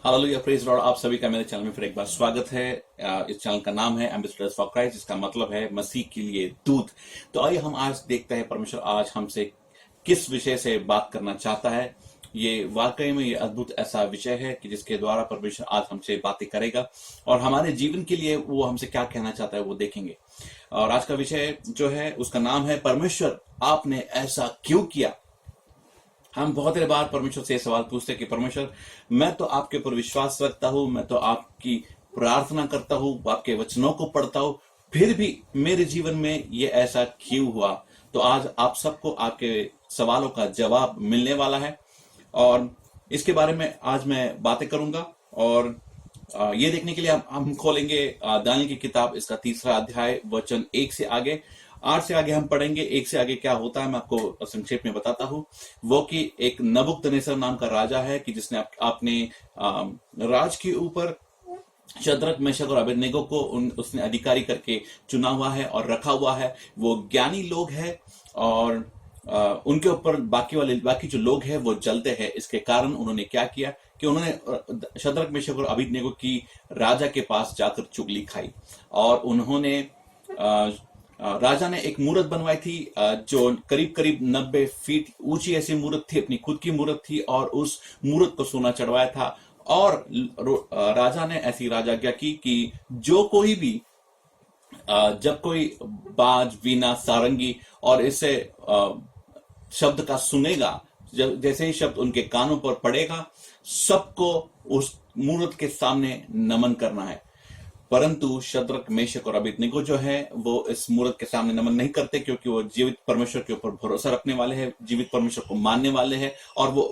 Hallelujah praise Lord. आप सभी का मेरे चैनल में फिर एक बार स्वागत है। इस चैनल का नाम है एम्बेसडर्स फॉर क्राइस्ट, जिसका मतलब है मसीह के लिए दूत। तो आइए हम आज देखते हैं परमेश्वर आज हमसे किस विषय से बात करना चाहता है। ये वाकई में ये अद्भुत ऐसा विषय है कि जिसके द्वारा परमेश्वर आज हमसे बातें करेगा और हमारे जीवन के लिए वो हमसे क्या कहना चाहता है वो देखेंगे। और आज का विषय जो है उसका नाम है परमेश्वर आपने ऐसा क्यों किया। हम बहुत देर बाद परमेश्वर से सवाल पूछते हैं कि परमेश्वर, मैं तो आपके ऊपर विश्वास रखता हूं, मैं तो आपकी प्रार्थना करता हूं, आपके वचनों को पढ़ता हूं, फिर भी मेरे जीवन में ये ऐसा क्यों हुआ। तो आज आप सबको आपके सवालों का जवाब मिलने वाला है और इसके बारे में आज मैं बातें करूंगा। और ये देखने के लिए हम खोलेंगे दानियेल की किताब, इसका 3रा अध्याय, वचन 1 से आगे। 8 से आगे हम पढ़ेंगे। 1 से आगे क्या होता है मैं आपको संक्षेप में बताता हूं। वो कि एक नबूकदनेस्सर नाम का राजा है कि जिसने अपने राज के ऊपर शद्रक, मेशक और अबेदनेगो को उसने अधिकारी करके चुना हुआ है और रखा हुआ है। वो ज्ञानी लोग हैं और उनके ऊपर बाकी जो लोग हैं वो जलते हैं। इसके कारण उन्होंने क्या किया कि उन्होंने शद्रक, मेशक और अबेदनेगो की राजा के पास जाकर चुगली खाई और उन्होंने राजा ने एक मूर्त बनवाई थी जो करीब करीब 90 फीट ऊंची ऐसी मूर्त थी, अपनी खुद की मूर्त थी और उस मूर्त को सोना चढ़वाया था। और राजा ने ऐसी राजाज्ञा की कि जो कोई भी जब कोई बाज, वीणा, सारंगी और इसे शब्द का सुनेगा, जब जैसे ही शब्द उनके कानों पर पड़ेगा, सबको उस मूर्त के सामने नमन करना है। परंतु शद्रक, मेशक और अबेदनेगो जो है वो इस मूर्त के सामने नमन नहीं करते, क्योंकि वो जीवित परमेश्वर के ऊपर भरोसा रखने वाले हैं, जीवित परमेश्वर को मानने वाले हैं और वो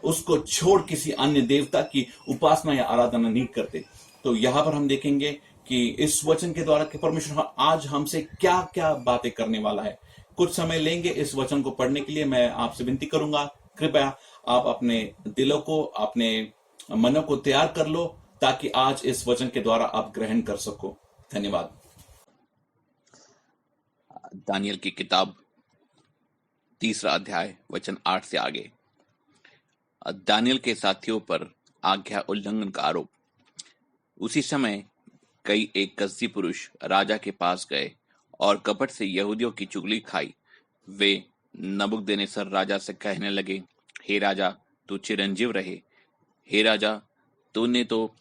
उसको छोड़ किसी अन्य देवता की उपासना या आराधना नहीं करते। तो यहां पर हम देखेंगे कि इस वचन के द्वारा कि परमेश्वर आज हमसे क्या क्या बातें करने वाला है। कुछ समय लेंगे इस वचन को पढ़ने के लिए। मैं आपसे विनती करूंगा, कृपया आप अपने दिलों को, अपने मनों को तैयार कर लो ताकि आज इस वचन के द्वारा आप ग्रहण कर सको। धन्यवाद। दानियेल की किताब 3रा अध्याय, वचन 8 से आगे। दानियेल के साथियों पर आज्ञा उल्लंघन का आरोप। उसी समय कई एक कसदी पुरुष राजा के पास गए और कपट से यहूदियों की चुगली खाई। वे नबूकदनेस्सर राजा से कहने लगे, हे राजा, तू चिरंजीव रहे। हे राजा, तूने तो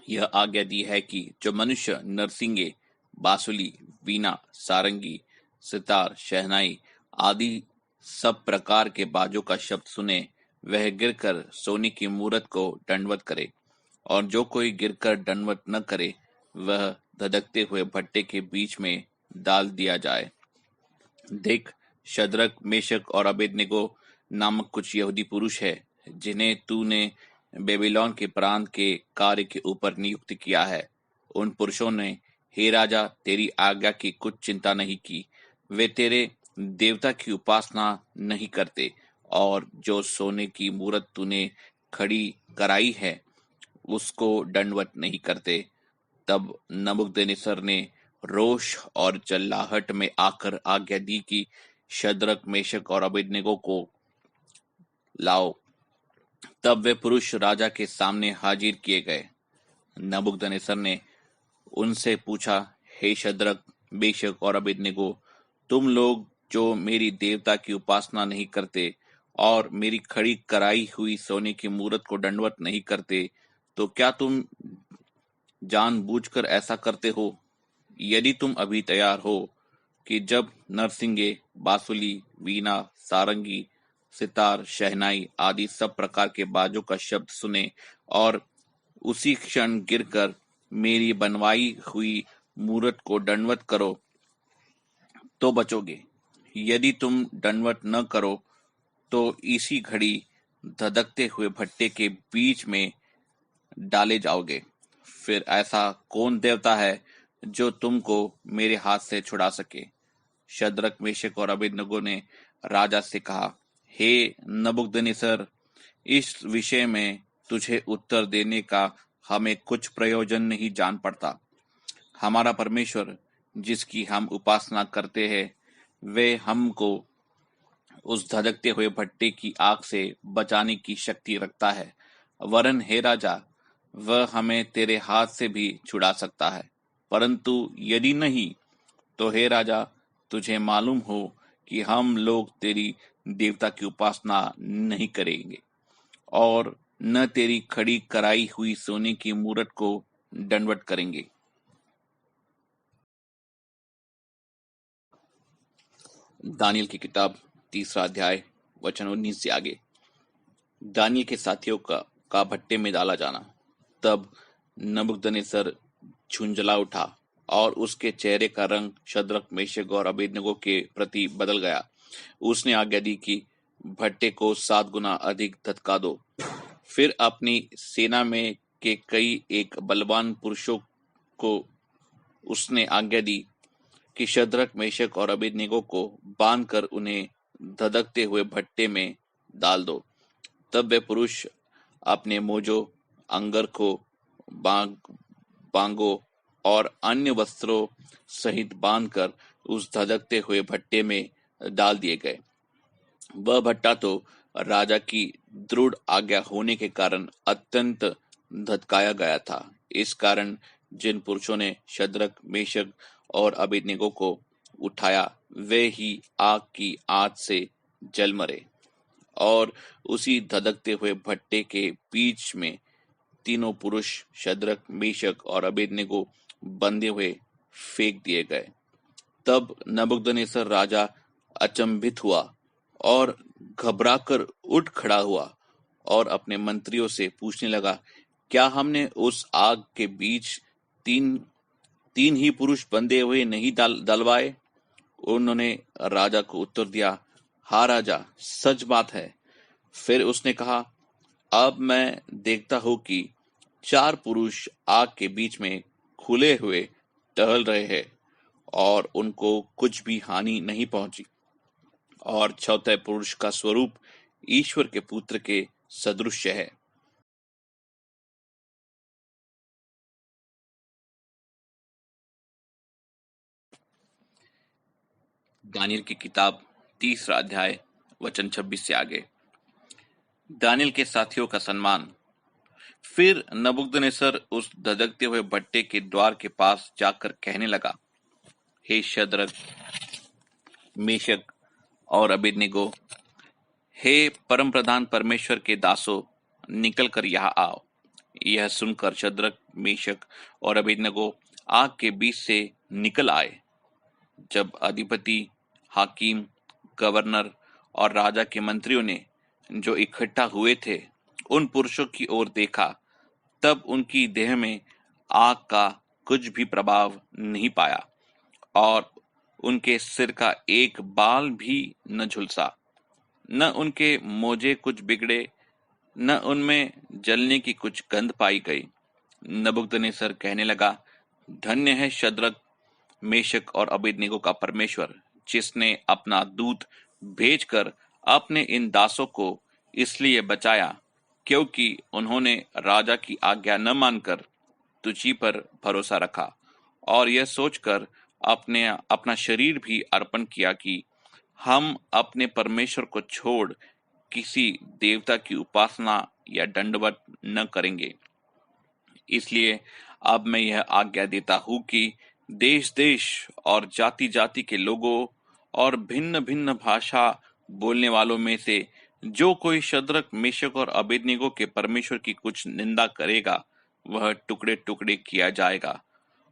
यह आज्ञा दी है कि जो मनुष्य नरसिंगे, बांसुली, वीणा, सारंगी, सितार, शहनाई आदि सब प्रकार के बाजों का शब्द सुने, वह गिरकर सोने की मूरत को दंडवत करे, और जो कोई गिरकर दंडवत न करे वह धधकते हुए भट्टे के बीच में डाल दिया जाए। देख, शद्रक, मेशक और अबेदनेगो नामक कुछ यहूदी पुरुष है जिन्हें तूने बेबीलोन के प्रांत के कार्य के ऊपर नियुक्त किया है। उन पुरुषों ने, हे राजा, तेरी आज्ञा की कुछ चिंता नहीं की। वे तेरे देवता की उपासना नहीं करते और जो सोने की मूरत तूने खड़ी कराई है उसको दंडवत नहीं करते। तब नबूकदनेस्सर ने रोष और चिल्लाहट में आकर आज्ञा दी कि शद्रक, मेशक और अबेदनेगो को लाओ। तब वे पुरुष राजा के सामने हाजिर किए गए। नबूकदनेस्सर ने उनसे पूछा, हे शद्रक, मेशक और अबेदनेगो, तुम लोग जो मेरी देवता की उपासना नहीं करते और मेरी खड़ी कराई हुई सोने की मूरत को दंडवत नहीं करते, तो क्या तुम जानबूझकर ऐसा करते हो? यदि तुम अभी तैयार हो कि जब नरसिंगे, बांसुली, वीणा, सारंगी, सितार, शहनाई आदि सब प्रकार के बाजों का शब्द सुने और उसी क्षण गिरकर मेरी बनवाई हुई मूरत को दंडवत करो, तो बचोगे। यदि तुम दंडवत न करो तो इसी घड़ी धधकते हुए भट्टे के बीच में डाले जाओगे। फिर ऐसा कौन देवता है जो तुमको मेरे हाथ से छुड़ा सके? शद्रक, मेशक और अबेदनगो ने राजा से कहा, हे नबूकदनेस्सर, इस विषय में तुझे उत्तर देने का हमें कुछ प्रयोजन नहीं जान पड़ता। हमारा परमेश्वर जिसकी हम उपासना करते हैं वे हमको उस धधकते हुए भट्टे की आग से बचाने की शक्ति रखता है। वरन हे राजा, वह हमें तेरे हाथ से भी छुड़ा सकता है, परंतु यदि नहीं तो हे राजा, तुझे मालूम हो कि हम लोग तेरी देवता की उपासना नहीं करेंगे और न तेरी खड़ी कराई हुई सोने की मूरत को दंडवत करेंगे। दानियल की किताब 3 अध्याय वचन 19 से आगे। दानियल के साथियों का भट्टे में डाला जाना। तब नबूकदनेस्सर झुंझला उठा और उसके चेहरे का रंग शद्रक, मेशक और अबेदनगो के प्रति बदल गया। उसने आज्ञा दी कि भट्टे को 7 गुना अधिक धधका दो। फिर अपनी सेना में के कई एक बलवान पुरुषों को उसने आज्ञा दी कि शद्रक, मेशक और अबेदनगो को बांधकर उन्हें धधकते हुए भट्टे में डाल दो। तब वे पुरुष अपने मोजों, अंगरखों, बांगों और अन्य वस्त्रों सहित बांधकर उस धधकते हुए भट्टे में डाल दिए गए। वह भट्टा तो राजा की दृढ़ आज्ञा होने के कारण अत्यंत धधकाया गया था। इस कारण जिन पुरुषों ने शद्रक, मेशक और अबेदनगो को उठाया, वे ही आग की आंच से जल मरे और उसी धधकते हुए भट्टे के बीच में तीनों पुरुष शद्रक, मेशक और अबेदनगो बंधे हुए फेंक दिए गए। तब नबूकदनेस्सर राजा अचंभित हुआ और घबराकर उठ खड़ा हुआ और अपने मंत्रियों से पूछने लगा, क्या हमने उस आग के बीच तीन तीन ही पुरुष बंधे हुए नहीं डलवाए? उन्होंने राजा को उत्तर दिया, हाँ राजा, सच बात है। फिर उसने कहा, अब मैं देखता हूं कि 4 पुरुष आग के बीच में खुले हुए टहल रहे हैं और उनको कुछ भी हानि नहीं पहुंची, और चौथे पुरुष का स्वरूप ईश्वर के पुत्र के सदृश है। दानियल की किताब 3 अध्याय वचन 26 से आगे। दानियल के साथियों का सम्मान। फिर नबूकदनेस्सर उस धधकते हुए भट्टे के द्वार के पास जाकर कहने लगा, हे शद्रक, मेशक और अबेदनगो, हे परम प्रधान परमेश्वर के दासों, निकल कर यहाँ आओ। यह सुनकर शद्रक, मेशक और अबेदनगो आग के बीच से निकल आए। जब अधिपति, हाकिम, गवर्नर और राजा के मंत्रियों ने, जो इकट्ठा हुए थे, उन पुरुषों की ओर देखा, तब उनकी देह में आग का कुछ भी प्रभाव नहीं पाया और उनके सिर का एक बाल भी न झुलसा। न उनके मोजे कुछ बिगड़े, न उनमें जलने की कुछ गंध पाई गई। नबूकदनेस्सर कहने लगा, धन्य है शद्रक, मेशक और अबेदनगो का परमेश्वर, जिसने अपना दूत भेजकर अपने इन दासों को इसलिए बचाया क्योंकि उन्होंने राजा की आज्ञा न मानकर तुझी पर भरोसा रखा और यह सोचकर अपना शरीर भी अर्पण किया कि हम अपने परमेश्वर को छोड़ किसी देवता की उपासना या दंडवत न करेंगे। इसलिए अब मैं यह आज्ञा देता हूं कि देश देश और जाति जाति के लोगों और भिन्न भिन्न भाषा बोलने वालों में से जो कोई शद्रक, मेशक और अबेदनगो के परमेश्वर की कुछ निंदा करेगा, वह टुकड़े टुकड़े किया जाएगा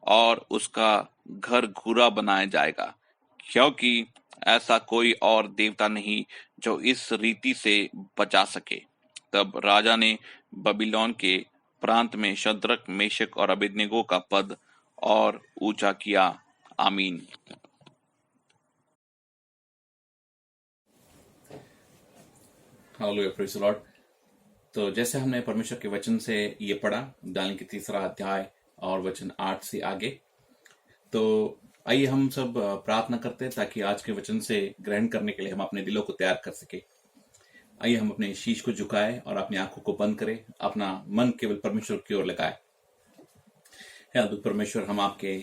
और उसका घर घूरा बनाया जाएगा, क्योंकि ऐसा कोई और देवता नहीं जो इस रीति से बचा सके। तब राजा ने बबीलोन के प्रांत में शद्रक, मेशक और अबेदनगो का पद और ऊंचा किया। आमीन। Hallelujah, praise the Lord. तो जैसे हमने परमेश्वर के वचन से ये पढ़ा, दानियल की 3 अध्याय और वचन 8 से आगे, तो आइए हम सब प्रार्थना करते हैं ताकि आज के वचन से ग्रहण करने के लिए हम अपने दिलों को तैयार कर सके। आइए हम अपने शीश को झुकाएं और अपनी आंखों को बंद करें, अपना मन केवल परमेश्वर की ओर लगाएं। हे अद्भुत परमेश्वर, हम आपके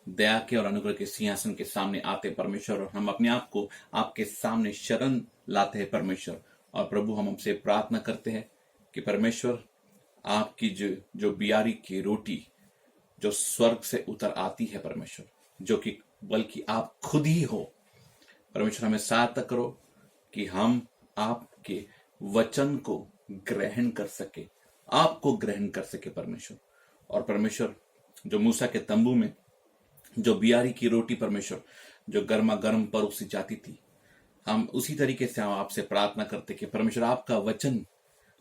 दया के और अनुग्रह के सिंहासन के सामने आते परमेश्वर, और हम अपने आप को आपके सामने शरण लाते हैं परमेश्वर। और प्रभु, हम हमसे प्रार्थना करते हैं कि परमेश्वर, आपकी जो जो बियारी की रोटी जो स्वर्ग से उतर आती है परमेश्वर, जो कि बल्कि आप खुद ही हो। परमेश्वर हमें सहायता करो कि हम आपके वचन को ग्रहण कर सके, आपको ग्रहण कर सके परमेश्वर। और परमेश्वर जो मूसा के तंबू में जो बियारी की रोटी परमेश्वर जो गर्मा गर्म परोसी जाती थी, हम उसी तरीके से हम आपसे प्रार्थना करते कि परमेश्वर आपका वचन,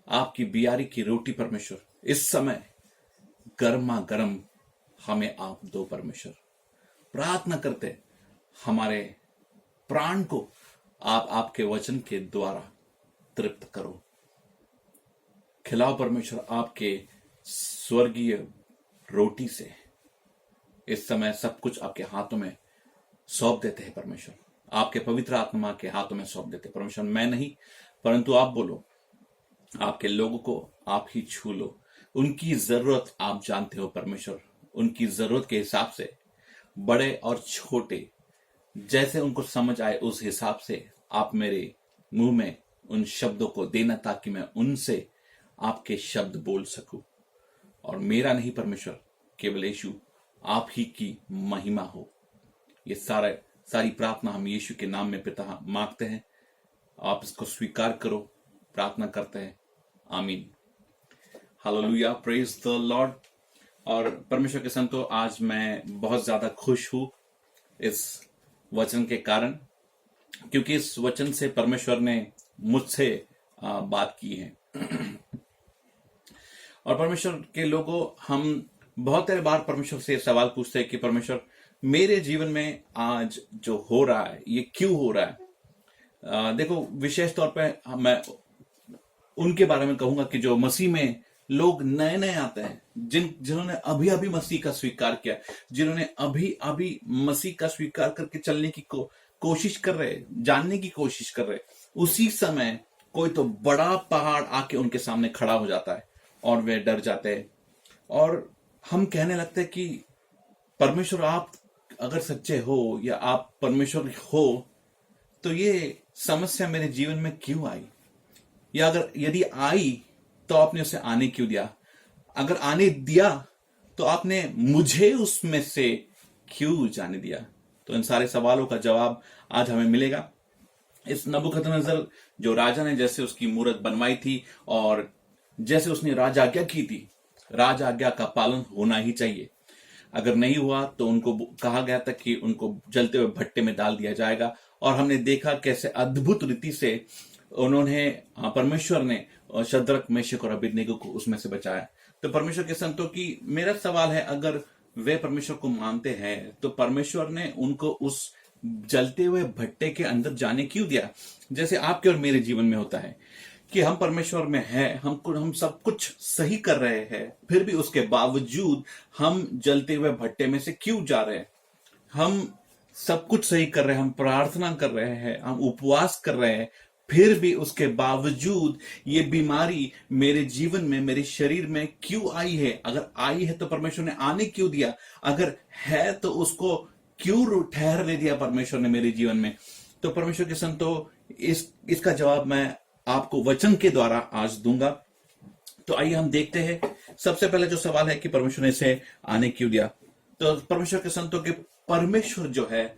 आपकी बियारी की रोटी परमेश्वर इस समय गर्मा गर्म हमें आप दो परमेश्वर। प्रार्थना करते हमारे प्राण को आप आपके वचन के द्वारा तृप्त करो, खिलाओ परमेश्वर आपके स्वर्गीय रोटी से। इस समय सब कुछ आपके हाथों में सौंप देते हैं परमेश्वर, आपके पवित्र आत्मा के हाथों में सौंप देते हैं परमेश्वर। मैं नहीं परंतु आप बोलो, आपके लोगों को आप ही छू लो। उनकी जरूरत आप जानते हो परमेश्वर, उनकी जरूरत के हिसाब से बड़े और छोटे जैसे उनको समझ आए उस हिसाब से आप मेरे मुंह में उन शब्दों को देना, ताकि मैं उनसे आपके शब्द बोल सकूं। और मेरा नहीं परमेश्वर, केवल यीशु आप ही की महिमा हो। ये सारी प्रार्थना हम यीशु के नाम में पिता मांगते हैं, आप इसको स्वीकार करो। प्रार्थना करते हैं, आमीन। Hallelujah, praise the Lord. और परमेश्वर के संतो, आज मैं बहुत ज्यादा खुश हूं इस वचन के कारण, क्योंकि इस वचन से परमेश्वर ने मुझसे बात की है। और परमेश्वर के लोगों, हम बहुत बार परमेश्वर से सवाल पूछते हैं कि परमेश्वर मेरे जीवन में आज जो हो रहा है ये क्यों हो रहा है। देखो, विशेष तौर पे मैं उनके बारे में कहूंगा कि जो मसीह में लोग नए नए आते हैं, जिन्होंने अभी अभी मसीह का स्वीकार किया, जिन्होंने अभी अभी मसीह का स्वीकार करके चलने की कोशिश कर रहे, जानने की कोशिश कर रहे, उसी समय कोई तो बड़ा पहाड़ आके उनके सामने खड़ा हो जाता है और वे डर जाते हैं। और हम कहने लगते हैं कि परमेश्वर आप अगर सच्चे हो या आप परमेश्वर हो तो ये समस्या मेरे जीवन में क्यों आई, या अगर यदि आई तो आपने उसे आने क्यों दिया, अगर आने दिया तो आपने मुझे उसमें से क्यों जाने दिया। तो इन सारे सवालों का जवाब आज हमें मिलेगा। इस नबूकदनेस्सर जो राजा ने जैसे उसकी मूर्त बनवाई थी और जैसे उसने राज आज्ञा की थी, राज आज्ञा का पालन होना ही चाहिए। अगर नहीं हुआ तो उनको कहा गया था कि उनको जलते हुए भट्टे में डाल दिया जाएगा। और हमने देखा कैसे अद्भुत रीति से उन्होंने, परमेश्वर ने शद्रक, मेशक और अबेदनगो को उसमें से बचाया। तो परमेश्वर के संतों की मेरा सवाल है, अगर वे परमेश्वर को मानते हैं तो परमेश्वर ने उनको उस जलते हुए भट्टे के अंदर जाने क्यों दिया। जैसे आपके और मेरे जीवन में होता है कि हम परमेश्वर में हैं, हम सब कुछ सही कर रहे हैं, फिर भी उसके बावजूद हम जलते हुए भट्टे में से क्यों जा रहे हैं। हम सब कुछ सही कर रहे हैं, हम प्रार्थना कर रहे हैं, हम उपवास कर रहे हैं, फिर भी उसके बावजूद ये बीमारी मेरे जीवन में, मेरे शरीर में क्यों आई है। अगर आई है तो परमेश्वर ने आने क्यों दिया, अगर है तो उसको क्यों ठहरने दिया परमेश्वर ने मेरे जीवन में। तो परमेश्वर के संतो, इसका जवाब मैं आपको वचन के द्वारा आज दूंगा। तो आइए हम देखते हैं। सबसे पहले जो सवाल है कि परमेश्वर ने इसे आने क्यों दिया। तो परमेश्वर के संतों के परमेश्वर जो है,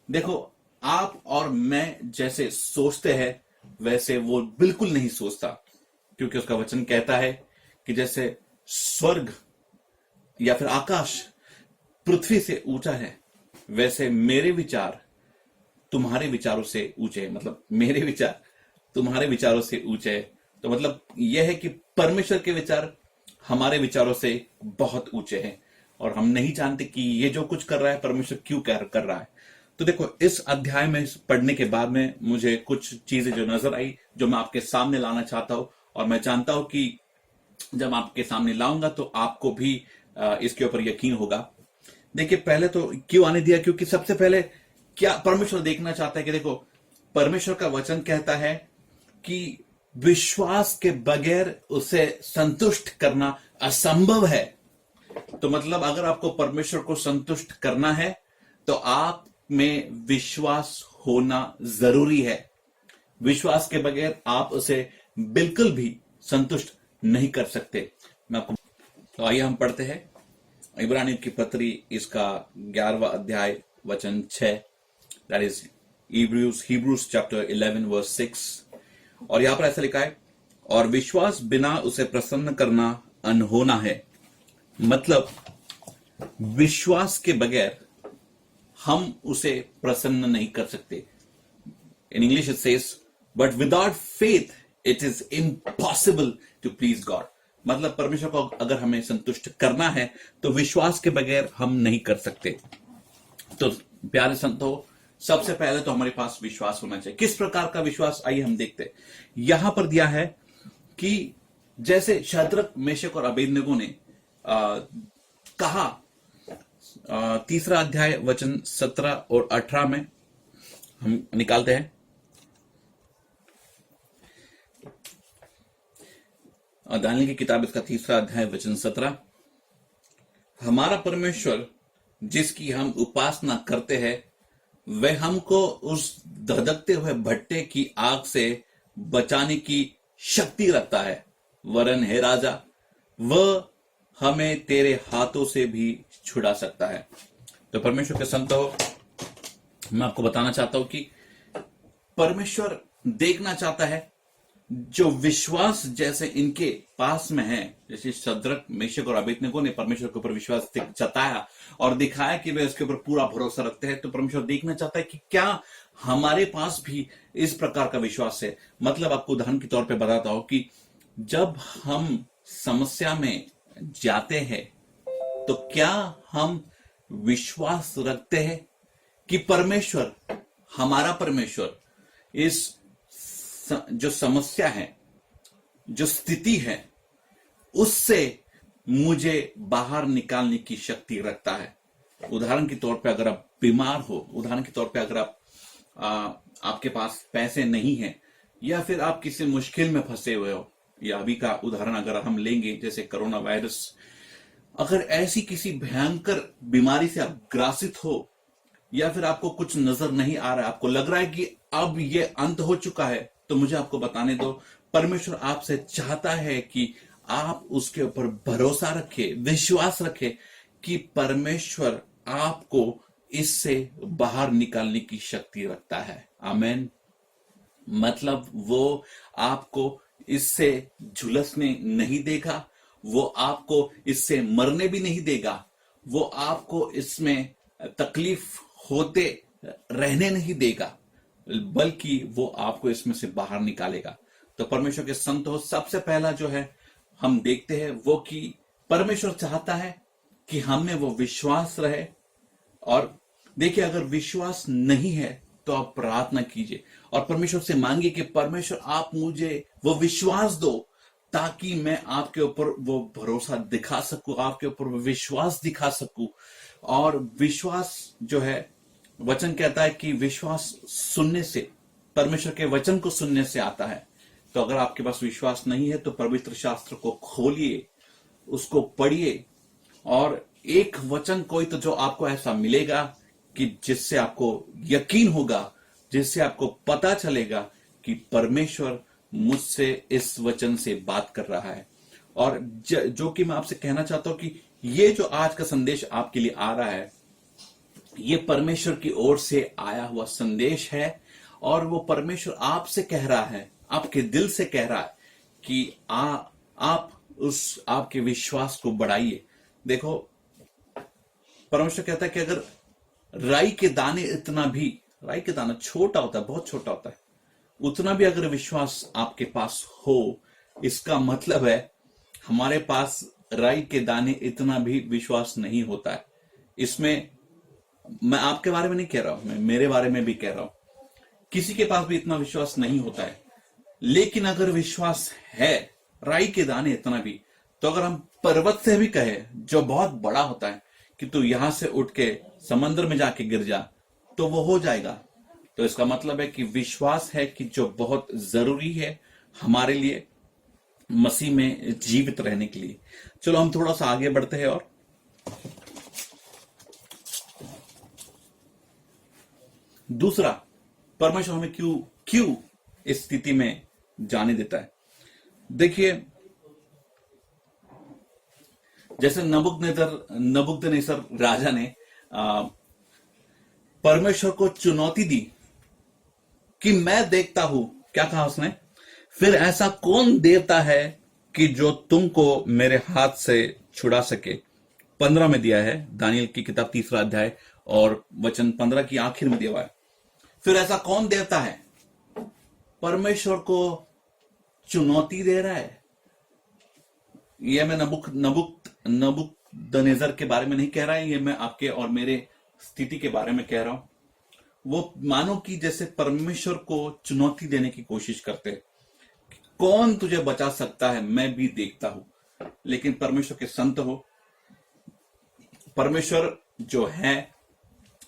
देखो, आप और मैं जैसे सोचते हैं वैसे वो बिल्कुल नहीं सोचता, क्योंकि उसका वचन कहता है कि जैसे स्वर्ग या फिर आकाश पृथ्वी से ऊंचा है, वैसे मेरे विचार तुम्हारे विचारों से ऊंचे हैं। मतलब मेरे विचार तुम्हारे विचारों से ऊंचे है। तो मतलब यह है कि परमेश्वर के विचार हमारे विचारों से बहुत ऊंचे हैं, और हम नहीं जानते कि ये जो कुछ कर रहा है परमेश्वर क्यों कर रहा है। तो देखो, इस अध्याय में पढ़ने के बाद में मुझे कुछ चीजें जो नजर आई, जो मैं आपके सामने लाना चाहता हूं, और मैं जानता हूं कि जब आपके सामने लाऊंगा तो आपको भी इसके ऊपर यकीन होगा। देखिए, पहले तो क्यों आने दिया, क्योंकि सबसे पहले क्या परमेश्वर देखना चाहता है कि देखो, परमेश्वर का वचन कहता है कि विश्वास के बगैर उसे संतुष्ट करना असंभव है। तो मतलब अगर आपको परमेश्वर को संतुष्ट करना है तो आप में विश्वास होना जरूरी है। विश्वास के बगैर आप उसे बिल्कुल भी संतुष्ट नहीं कर सकते। मैं आपको, तो आइए हम पढ़ते हैं इब्रानियों की पत्री, इसका 11वां अध्याय वचन 6, that is Hebrews chapter 11 verse 6। और यहां पर ऐसा लिखा है, और विश्वास बिना उसे प्रसन्न करना अनहोना है। मतलब विश्वास के बगैर हम उसे प्रसन्न नहीं कर सकते। In English it says, but without faith it is impossible to please God. मतलब परमेश्वर को अगर हमें संतुष्ट करना है तो विश्वास के बगैर हम नहीं कर सकते। तो प्यारे संतो, सबसे पहले तो हमारे पास विश्वास होना चाहिए। किस प्रकार का विश्वास, आइए हम देखते हैं। यहां पर दिया है कि जैसे शद्रक, मेशक और अबेदनगो ने कहा, 3 अध्याय वचन 17 और 18 में हम निकालते हैं। दानियेल की किताब, इसका 3 अध्याय वचन 17, हमारा परमेश्वर जिसकी हम उपासना करते हैं वह हमको उस धधकते हुए भट्टे की आग से बचाने की शक्ति रखता है। वरन हे राजा, वह हमें तेरे हाथों से भी छुड़ा सकता है। तो परमेश्वर के संतो, मैं आपको बताना चाहता हूं कि परमेश्वर देखना चाहता है जो विश्वास जैसे इनके पास में है, जैसे शद्रक, मेशक और अबेदनगो ने परमेश्वर के ऊपर विश्वास जताया और दिखाया कि वे उसके ऊपर पूरा भरोसा रखते हैं। तो परमेश्वर देखना चाहता है कि क्या हमारे पास भी इस प्रकार का विश्वास है। मतलब आपको उदाहरण के तौर पे बताता हूं कि जब हम समस्या में जाते हैं तो क्या हम विश्वास रखते हैं कि परमेश्वर, हमारा परमेश्वर, इस जो समस्या है, जो स्थिति है, उससे मुझे बाहर निकालने की शक्ति रखता है। उदाहरण के तौर पे अगर आप बीमार हो, उदाहरण के तौर पे अगर आपके पास पैसे नहीं है, या फिर आप किसी मुश्किल में फंसे हुए हो, या अभी का उदाहरण अगर हम लेंगे जैसे कोरोना वायरस, अगर ऐसी किसी भयंकर बीमारी से आप ग्रासित हो, या फिर आपको कुछ नजर नहीं आ रहा है, आपको लग रहा है कि अब ये अंत हो चुका है, तो मुझे आपको बताने दो, परमेश्वर आपसे चाहता है कि आप उसके ऊपर भरोसा रखें, विश्वास रखें कि परमेश्वर आपको इससे बाहर निकालने की शक्ति रखता है। आमेन। मतलब वो आपको इससे झुलसने नहीं देगा, वो आपको इससे मरने भी नहीं देगा, वो आपको इसमें तकलीफ होते रहने नहीं देगा, बल्कि वो आपको इसमें से बाहर निकालेगा। तो परमेश्वर के संतो, सबसे पहला जो है हम देखते हैं वो कि परमेश्वर चाहता है कि हम में वो विश्वास रहे। और देखिए, अगर विश्वास नहीं है तो आप प्रार्थना कीजिए और परमेश्वर से मांगिए कि परमेश्वर आप मुझे वो विश्वास दो ताकि मैं आपके ऊपर वो भरोसा दिखा सकूं, आपके ऊपर वो विश्वास दिखा सकूं। और विश्वास जो है, वचन कहता है कि विश्वास सुनने से, परमेश्वर के वचन को सुनने से आता है। तो अगर आपके पास विश्वास नहीं है तो पवित्र शास्त्र को खोलिए, उसको पढ़िए, और एक वचन कोई तो जो आपको ऐसा मिलेगा कि जिससे आपको यकीन होगा, जिससे आपको पता चलेगा कि परमेश्वर मुझसे इस वचन से बात कर रहा है। और जो कि मैं आपसे कहना चाहता हूं कि ये जो आज का संदेश आपके लिए आ रहा है, ये परमेश्वर की ओर से आया हुआ संदेश है। और वो परमेश्वर आपसे कह रहा है, आपके दिल से कह रहा है कि आप उस आपके विश्वास को बढ़ाइए। देखो, परमेश्वर कहता है कि अगर राई के दाने इतना भी, राई के दाना छोटा होता है, बहुत छोटा होता है, उतना भी अगर विश्वास आपके पास हो, इसका मतलब है हमारे पास राई के दाने इतना भी विश्वास नहीं होता है। इसमें मैं आपके बारे में नहीं कह रहा हूं, मैं मेरे बारे में भी कह रहा हूं, किसी के पास भी इतना विश्वास नहीं होता है। लेकिन अगर विश्वास है, राई के दाने इतना भी, तो अगर हम पर्वत से भी कहे जो बहुत बड़ा होता है कि तू यहां से उठ के समंदर में जाके गिर जा, तो वो हो जाएगा। तो इसका मतलब है कि विश्वास है कि जो बहुत जरूरी है हमारे लिए मसीह में जीवित रहने के लिए। चलो हम थोड़ा सा आगे बढ़ते हैं। और दूसरा, परमेश्वर हमें क्यों इस स्थिति में जाने देता है। देखिए, जैसे नबुकदनेस्सर राजा ने परमेश्वर को चुनौती दी कि मैं देखता हूं, क्या कहा उसने, फिर ऐसा कौन देवता है कि जो तुमको मेरे हाथ से छुड़ा सके। 15 में दिया है, दानियल की किताब 3 अध्याय और वचन 15 की आखिर में दिया हुआ है। फिर ऐसा कौन देवता है, परमेश्वर को चुनौती दे रहा है। यह मैं नबुकदनेस्सर के बारे में नहीं कह रहा है, यह मैं आपके और मेरे स्थिति के बारे में कह रहा हूं। वो मानो कि जैसे परमेश्वर को चुनौती देने की कोशिश करते, कौन तुझे बचा सकता है, मैं भी देखता हूं। लेकिन परमेश्वर के संत हो, परमेश्वर जो है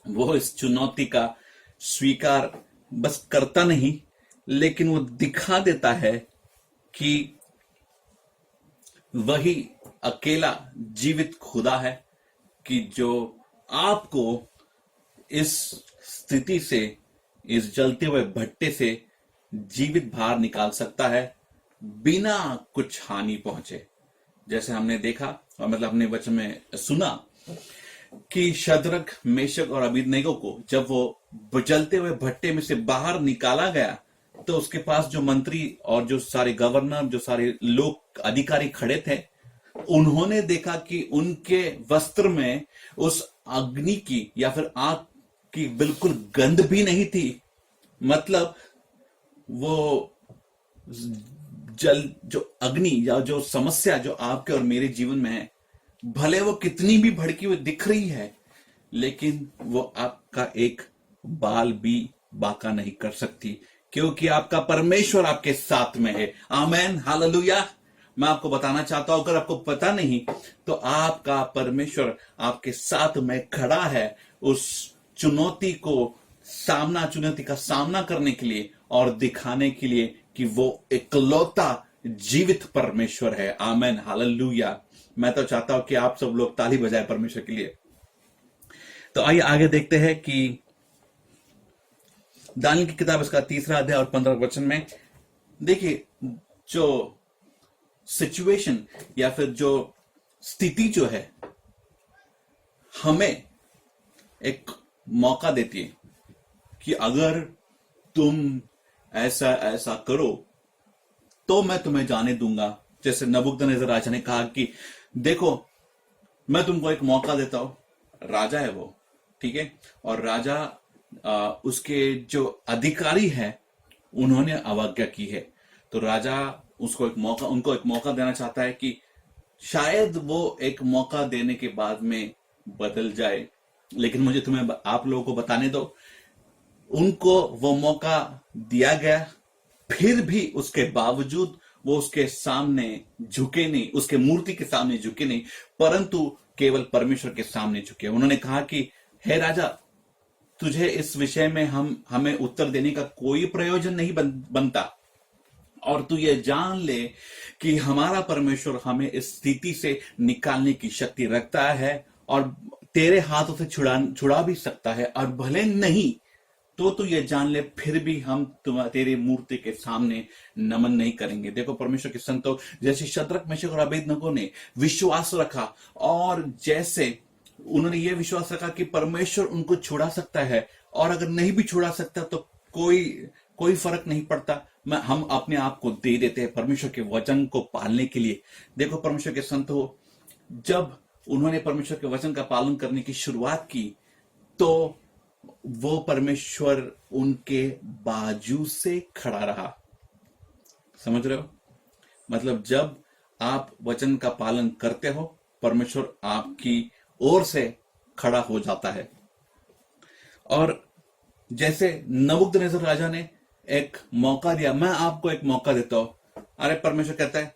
वो इस चुनौती का स्वीकार बस करता नहीं, लेकिन वो दिखा देता है कि वही अकेला जीवित खुदा है कि जो आपको इस स्थिति से, इस जलते हुए भट्टे से जीवित बाहर निकाल सकता है बिना कुछ हानि पहुंचे। जैसे हमने देखा और मतलब हमने वचन में सुना कि शद्रक, मेशक और अबेदनगो को जब वो जलते हुए भट्टे में से बाहर निकाला गया तो उसके पास जो मंत्री और जो सारे गवर्नर, जो सारे लोग अधिकारी खड़े थे, उन्होंने देखा कि उनके वस्त्र में उस अग्नि की या फिर आग की बिल्कुल गंध भी नहीं थी। मतलब वो जो अग्नि या जो समस्या जो आपके और मेरे जीवन में है, भले वो कितनी भी भड़की हुई दिख रही है, लेकिन वो आपका एक बाल भी बाका नहीं कर सकती, क्योंकि आपका परमेश्वर आपके साथ में है। आमेन, हालेलुया। मैं आपको बताना चाहता हूं, अगर आपको पता नहीं तो आपका परमेश्वर आपके साथ में खड़ा है उस चुनौती का सामना करने के लिए और दिखाने के लिए कि वो इकलौता जीवित परमेश्वर है। आमेन, हालेलुया। मैं तो चाहता हूं कि आप सब लोग ताली बजाएं परमेश्वर के लिए। तो आइए आगे देखते हैं कि दानियल की किताब इसका 3 अध्याय और 15 वचन में देखिए, जो सिचुएशन या फिर जो स्थिति जो है हमें एक मौका देती है कि अगर तुम ऐसा ऐसा करो तो मैं तुम्हें जाने दूंगा। जैसे नबुकदनेस्सर राजा ने कहा कि देखो, मैं तुमको एक मौका देता हूं। राजा है वो, ठीक है, और राजा उसके जो अधिकारी है उन्होंने अवज्ञा की है, तो राजा उनको एक मौका देना चाहता है कि शायद वो एक मौका देने के बाद में बदल जाए। लेकिन मुझे तुम्हें आप लोगों को बताने दो, उनको वो मौका दिया गया, फिर भी उसके बावजूद वो उसके सामने झुके नहीं, उसके मूर्ति के सामने झुके नहीं, परंतु केवल परमेश्वर के सामने झुके। उन्होंने कहा कि हे राजा, तुझे इस विषय में हमें उत्तर देने का कोई प्रयोजन नहीं बनता, और तू ये जान ले कि हमारा परमेश्वर हमें इस स्थिति से निकालने की शक्ति रखता है और तेरे हाथों से छुड़ा भी सकता है, और भले नहीं तो तू ये जान ले फिर भी हम तेरे मूर्ति के सामने नमन नहीं करेंगे। देखो परमेश्वर के संतों, जैसे शद्रक, मेशक और अबेदनगो ने विश्वास रखा, और जैसे उन्होंने ये विश्वास रखा कि परमेश्वर उनको छुड़ा सकता है, और अगर नहीं भी छुड़ा सकता तो कोई फर्क नहीं पड़ता, हम अपने आप को दे देते हैं परमेश्वर के वचन को पालने के लिए। देखो परमेश्वर के संत हो, जब उन्होंने परमेश्वर के वचन का पालन करने की शुरुआत की तो वो परमेश्वर उनके बाजू से खड़ा रहा। समझ रहे हो? मतलब जब आप वचन का पालन करते हो, परमेश्वर आपकी ओर से खड़ा हो जाता है। और जैसे नबुकदनेस्सर राजा ने एक मौका दिया, मैं आपको एक मौका देता हूं। अरे परमेश्वर कहता है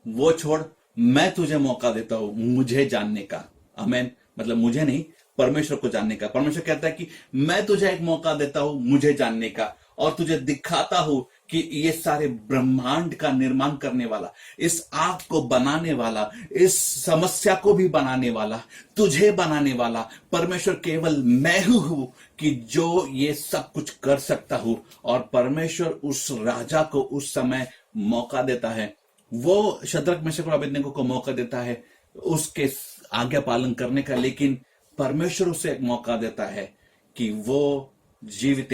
वो छोड़, मैं तुझे मौका देता हूं मुझे जानने का। आमीन, मतलब मुझे नहीं, परमेश्वर को जानने का। परमेश्वर कहता है कि मैं तुझे एक मौका देता हूं मुझे जानने का, और तुझे दिखाता हूं कि ये सारे ब्रह्मांड का निर्माण करने वाला, इस आग को बनाने वाला, इस समस्या को भी बनाने वाला, तुझे बनाने वाला परमेश्वर केवल मैं हूं कि जो ये सब कुछ कर सकता हूं। और परमेश्वर उस राजा को उस समय मौका देता है, वो शद्रक, मेशक और अबेदनगो को मौका देता है उसके आज्ञा पालन करने का, लेकिन परमेश्वर उसे एक मौका देता है कि वो जीवित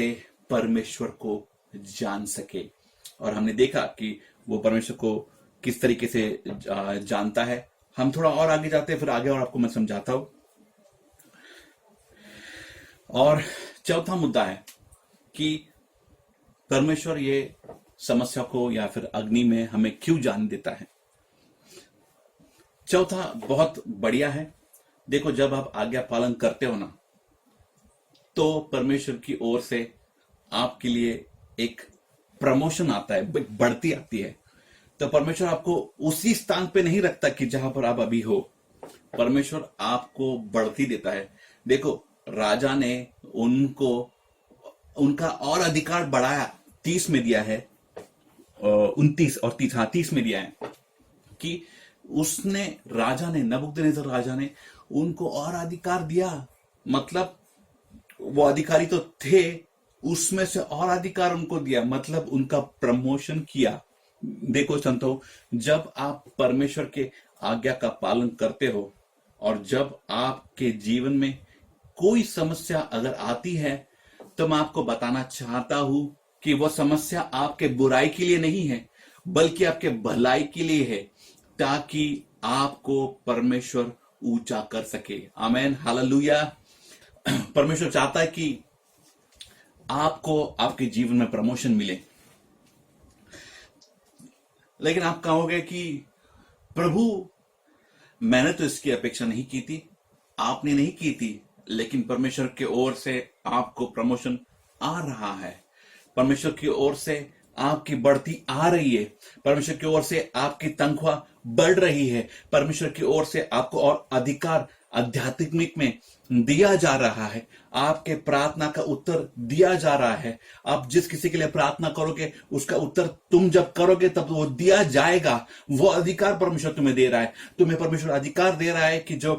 परमेश्वर को जान सके। और हमने देखा कि वो परमेश्वर को किस तरीके से जानता है। हम थोड़ा और आगे जाते हैं, फिर आगे और आपको मैं समझाता हूं। और चौथा मुद्दा है कि परमेश्वर ये समस्या को या फिर अग्नि में हमें क्यों जान देता है। चौथा बहुत बढ़िया है। देखो, जब आप आज्ञा पालन करते हो ना, तो परमेश्वर की ओर से आपके लिए एक प्रमोशन आता है, एक बढ़ती आती है। तो परमेश्वर आपको उसी स्थान पे नहीं रखता कि जहां पर आप अभी हो। परमेश्वर आपको बढ़ती देता है। देखो, राजा ने उनका और अधिकार बढ़ाया, 30 में दिया है, 29 और 30, हाँ 30 में दिया है कि उसने नबूकदनेस्सर राजा ने उनको और अधिकार दिया। मतलब वो अधिकारी तो थे, उसमें से और अधिकार उनको दिया, मतलब उनका प्रमोशन किया। देखो संतो, जब आप परमेश्वर के आज्ञा का पालन करते हो और जब आपके जीवन में कोई समस्या अगर आती है, तो मैं आपको बताना चाहता हूं कि वो समस्या आपके बुराई के लिए नहीं है, बल्कि आपके भलाई के लिए है, ताकि आपको परमेश्वर ऊंचा कर सके। आमेन, हालेलुया। परमेश्वर चाहता है कि आपको आपके जीवन में प्रमोशन मिले। लेकिन आप कहोगे कि प्रभु, मैंने तो इसकी अपेक्षा नहीं की थी, आपने नहीं की थी, लेकिन परमेश्वर की ओर से आपको प्रमोशन आ रहा है। परमेश्वर की ओर से आपकी बढ़ती आ रही है। परमेश्वर की ओर से आपकी तनख्वाह बढ़ रही है। परमेश्वर की ओर से आपको और अधिकार आध्यात्मिक में दिया जा रहा है। आपके प्रार्थना का उत्तर दिया जा रहा है। आप जिस किसी के लिए प्रार्थना करोगे, उसका उत्तर तुम जब करोगे तब वो दिया जाएगा। वो अधिकार परमेश्वर तुम्हें दे रहा है। तुम्हें परमेश्वर अधिकार दे रहा है कि जो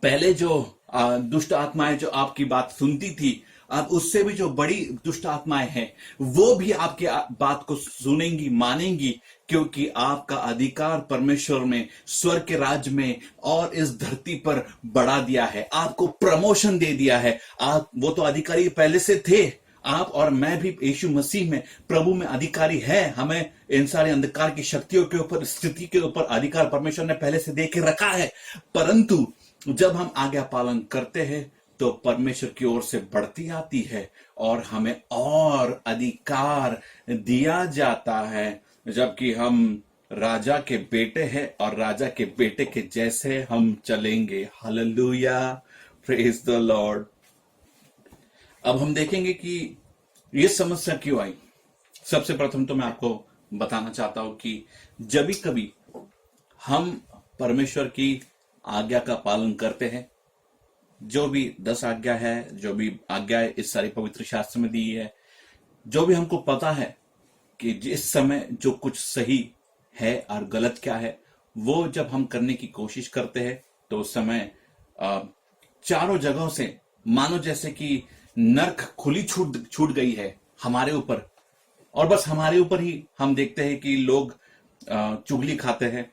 पहले जो दुष्ट आत्माएं जो आपकी बात सुनती थी, अब उससे भी जो बड़ी दुष्ट आत्माएं हैं, वो भी आपकी बात को सुनेंगी, मानेंगी, क्योंकि आपका अधिकार परमेश्वर में, स्वर्ग के राज्य में और इस धरती पर बढ़ा दिया है। आपको प्रमोशन दे दिया है। वो तो अधिकारी पहले से थे। आप और मैं भी यीशु मसीह में, प्रभु में अधिकारी है। हमें इन सारे अंधकार की शक्तियों के ऊपर, स्थिति के ऊपर अधिकार परमेश्वर ने पहले से दे के रखा है। परंतु जब हम आज्ञा पालन करते हैं, तो परमेश्वर की ओर से बढ़ती आती है और हमें और अधिकार दिया जाता है, जबकि हम राजा के बेटे हैं और राजा के बेटे के जैसे हम चलेंगे। Hallelujah, praise the Lord. अब हम देखेंगे कि ये समस्या क्यों आई। सबसे प्रथम तो मैं आपको बताना चाहता हूं कि जब भी कभी हम परमेश्वर की आज्ञा का पालन करते हैं, जो भी 10 आज्ञा है, जो भी आज्ञा इस सारी पवित्र शास्त्र में दी है, जो भी हमको पता है कि जिस समय जो कुछ सही है और गलत क्या है, वो जब हम करने की कोशिश करते हैं, तो उस समय चारों जगहों से मानो जैसे कि नर्क खुली छूट गई है हमारे ऊपर। और बस हमारे ऊपर ही हम देखते हैं कि लोग चुगली खाते हैं,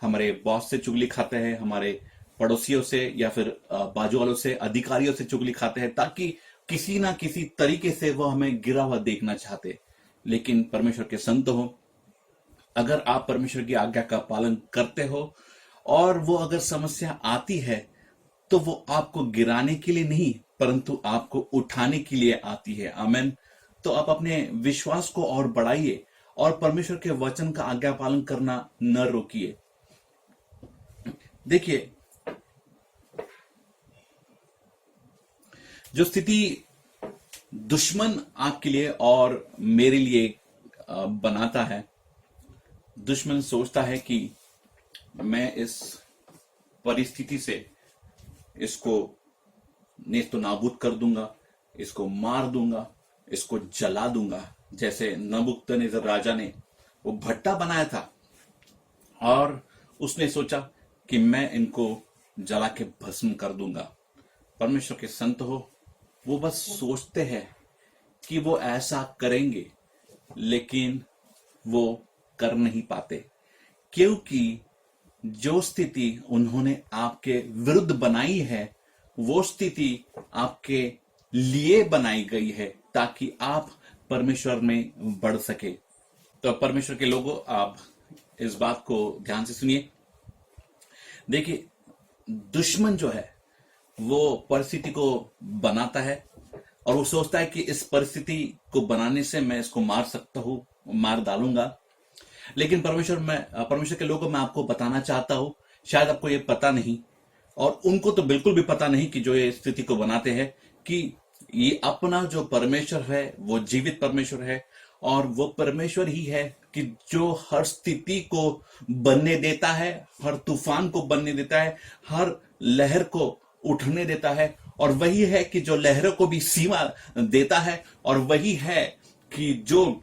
हमारे बॉस से चुगली खाते हैं, हमारे पड़ोसियों से या फिर बाजू वालों से, अधिकारियों से चुगली खाते हैं, ताकि किसी ना किसी तरीके से वो हमें गिरा हुआ देखना चाहते। लेकिन परमेश्वर के संत हो, अगर आप परमेश्वर की आज्ञा का पालन करते हो और वो अगर समस्या आती है, तो वो आपको गिराने के लिए नहीं, परंतु आपको उठाने के लिए आती है। आमेन। तो आप अपने विश्वास को और बढ़ाइए और परमेश्वर के वचन का आज्ञा पालन करना न रोकिए। देखिए, जो स्थिति दुश्मन आपके लिए और मेरे लिए बनाता है, दुश्मन सोचता है कि मैं इस परिस्थिति से इसको नेस्तो नाबूद कर दूंगा, इसको मार दूंगा, इसको जला दूंगा। जैसे नबूकदनेस्सर राजा ने वो भट्टा बनाया था और उसने सोचा कि मैं इनको जला के भस्म कर दूंगा। परमेश्वर के संत हो, वो बस सोचते हैं कि वो ऐसा करेंगे, लेकिन वो कर नहीं पाते, क्योंकि जो स्थिति उन्होंने आपके विरुद्ध बनाई है वो स्थिति आपके लिए बनाई गई है ताकि आप परमेश्वर में बढ़ सके। तो परमेश्वर के लोगों, आप इस बात को ध्यान से सुनिए। देखिए, दुश्मन जो है वो परिस्थिति को बनाता है और वो सोचता है कि इस परिस्थिति को बनाने से मैं इसको मार सकता हूं, मार डालूंगा। लेकिन परमेश्वर के लोगों, मैं आपको बताना चाहता हूं, शायद आपको ये पता नहीं और उनको तो बिल्कुल भी पता नहीं कि जो ये स्थिति को बनाते हैं, कि ये अपना जो परमेश्वर है वो जीवित परमेश्वर है और वो परमेश्वर ही है कि जो हर स्थिति को बनने देता है, हर तूफान को बनने देता है, हर लहर को उठने देता है, और वही है कि जो लहरों को भी सीमा देता है, और वही है कि जो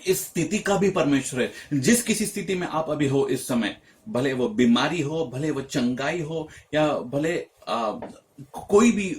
इस स्थिति का भी परमेश्वर है। जिस किसी स्थिति में आप अभी हो इस समय, भले वो बीमारी हो, भले वो चंगाई हो, या भले कोई भी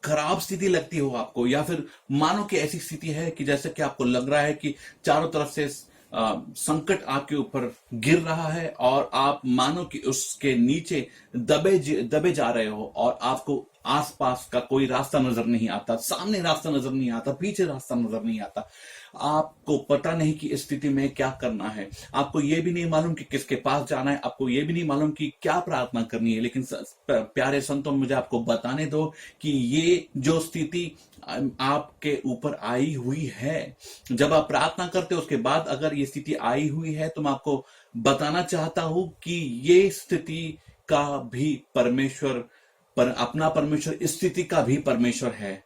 खराब स्थिति लगती हो आपको, या फिर मानो कि ऐसी स्थिति है कि जैसे कि आपको लग रहा है कि चारों तरफ से संकट आपके ऊपर गिर रहा है और आप मानो कि उसके नीचे दबे जा रहे हो और आपको आसपास का कोई रास्ता नजर नहीं आता, सामने रास्ता नजर नहीं आता, पीछे रास्ता नजर नहीं आता। आपको पता नहीं कि इस स्थिति में क्या करना है, आपको यह भी नहीं मालूम कि किसके पास जाना है, आपको यह भी नहीं मालूम कि क्या प्रार्थना करनी है। लेकिन प्यारे संतों, मुझे आपको बताने दो कि ये जो स्थिति आपके ऊपर आई हुई है, जब आप प्रार्थना करते हो उसके बाद अगर ये स्थिति आई हुई है, तो मैं आपको बताना चाहता हूं कि ये स्थिति का भी परमेश्वर, पर अपना परमेश्वर इस स्थिति का भी परमेश्वर है।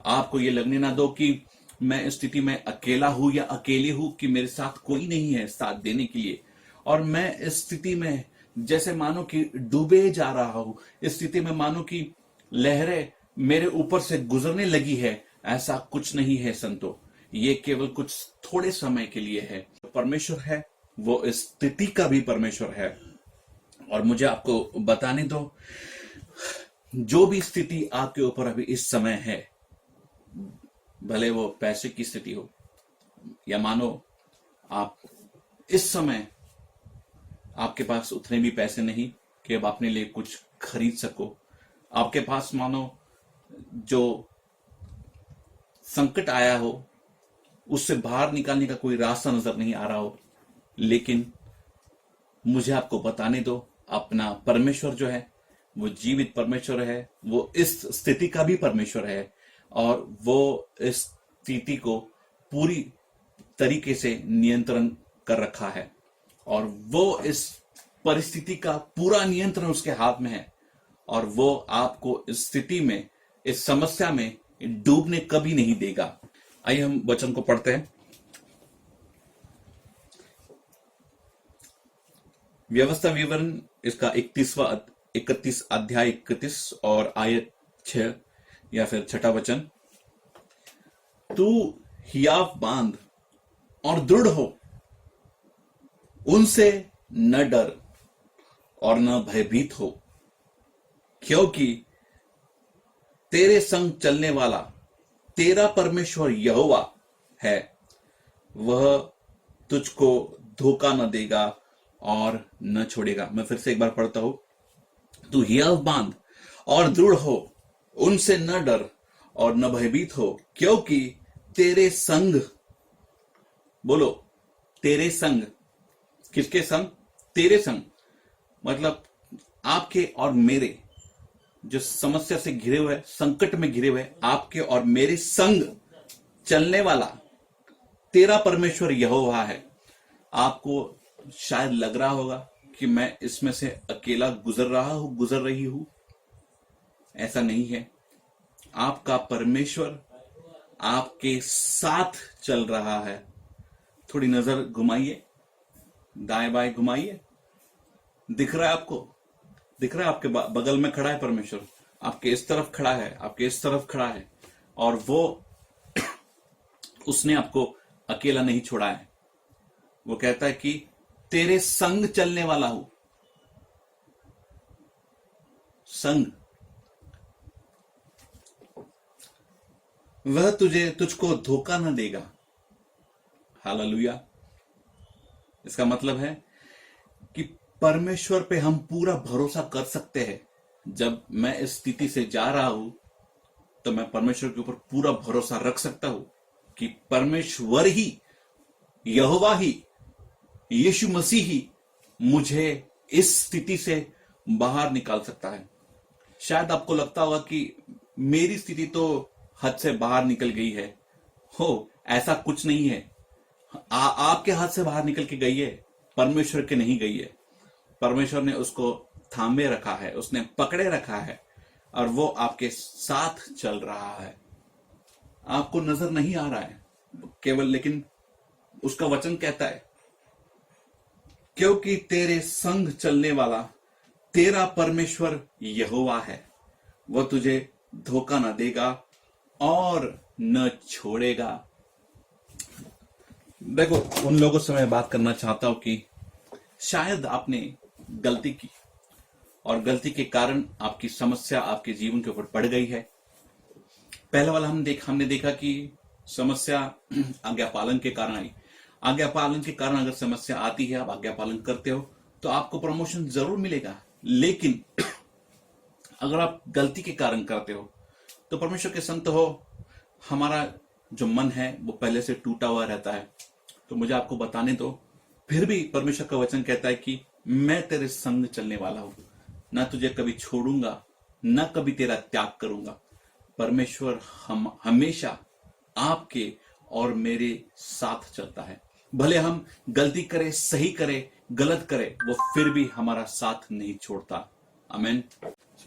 आपको ये लगने ना दो कि मैं इस स्थिति में अकेला हूं या अकेली हूं, कि मेरे साथ कोई नहीं है साथ देने के लिए, और मैं इस स्थिति में जैसे मानो कि डूबे जा रहा हूं, इस स्थिति में मानो कि लहरें मेरे ऊपर से गुजरने लगी है। ऐसा कुछ नहीं है संतो, ये केवल कुछ थोड़े समय के लिए है। परमेश्वर है वो इस स्थिति का भी परमेश्वर है। और मुझे आपको बताने दो, जो भी स्थिति आपके ऊपर अभी इस समय है, भले वो पैसे की स्थिति हो, या मानो आप इस समय आपके पास उतने भी पैसे नहीं कि अब अपने लिए कुछ खरीद सको, आपके पास मानो जो संकट आया हो उससे बाहर निकालने का कोई रास्ता नजर नहीं आ रहा हो, लेकिन मुझे आपको बताने दो, अपना परमेश्वर जो है वो जीवित परमेश्वर है, वो इस स्थिति का भी परमेश्वर है, और वो इस स्थिति को पूरी तरीके से नियंत्रण कर रखा है, और वो इस परिस्थिति का पूरा नियंत्रण उसके हाथ में है, और वो आपको इस स्थिति में, इस समस्या में डूबने कभी नहीं देगा। आइए हम वचन को पढ़ते हैं। व्यवस्था विवरण इसका 31 अध्याय 31 और आयत 6 या फिर 6 वचन। तू हियाव बांध और दृढ़ हो, उनसे न डर और न भयभीत हो, क्योंकि तेरे संग चलने वाला तेरा परमेश्वर यहोवा है, वह तुझको धोखा न देगा और न छोड़ेगा। मैं फिर से एक बार पढ़ता हूं। तू हियाव बांध और दृढ़ हो, उनसे न डर और न भयभीत हो, क्योंकि तेरे संग, बोलो तेरे संग, किसके संग? तेरे संग, मतलब आपके और मेरे, जो समस्या से घिरे हुए, संकट में घिरे हुए आपके और मेरे संग चलने वाला तेरा परमेश्वर यहोवा है। आपको शायद लग रहा होगा कि मैं इसमें से अकेला गुजर रही हूं। ऐसा नहीं है, आपका परमेश्वर आपके साथ चल रहा है। थोड़ी नजर घुमाइए, दाएं बाएं घुमाइए, दिख रहा है आपको? दिख रहा है आपके बगल में खड़ा है परमेश्वर, आपके इस तरफ खड़ा है, आपके इस तरफ खड़ा है, और वो उसने आपको अकेला नहीं छोड़ा है। वो कहता है कि तेरे संग चलने वाला हूं। संग, वह तुझको धोखा न देगा। हालेलुया। इसका मतलब है कि परमेश्वर पे हम पूरा भरोसा कर सकते हैं। जब मैं इस स्थिति से जा रहा हूं तो मैं परमेश्वर के ऊपर पूरा भरोसा रख सकता हूं कि परमेश्वर ही, यहोवा ही, यीशु मसीह ही मुझे इस स्थिति से बाहर निकाल सकता है। शायद आपको लगता होगा कि मेरी स्थिति तो हद से बाहर निकल गई है। हो, ऐसा कुछ नहीं है। आपके हाथ से बाहर निकल के गई है, परमेश्वर के नहीं गई है। परमेश्वर ने उसको थामे रखा है, उसने पकड़े रखा है और वो आपके साथ चल रहा है। आपको नजर नहीं आ रहा है केवल, लेकिन उसका वचन कहता है, क्योंकि तेरे संग चलने वाला तेरा परमेश्वर यहोवा है, वह तुझे धोखा ना देगा और न छोड़ेगा। देखो, उन लोगों से मैं बात करना चाहता हूं कि शायद आपने गलती की और गलती के कारण आपकी समस्या आपके जीवन के ऊपर पड़ गई है। पहले वाला हमने देखा कि समस्या आज्ञा पालन के कारण आई। आज्ञा पालन के कारण अगर समस्या आती है, आप आज्ञा पालन करते हो तो आपको प्रमोशन जरूर मिलेगा। लेकिन अगर आप गलती के कारण करते हो तो परमेश्वर के संत हो, हमारा जो मन है वो पहले से टूटा हुआ रहता है। तो मुझे आपको बताने दो, फिर भी परमेश्वर का वचन कहता है कि मैं तेरे संग चलने वाला हूं, ना तुझे कभी छोड़ूंगा, ना कभी तेरा त्याग करूंगा। परमेश्वर हम हमेशा आपके और मेरे साथ चलता है। भले हम गलती करें, सही करें, गलत करें, वो फिर भी हमारा साथ नहीं छोड़ता। आमीन।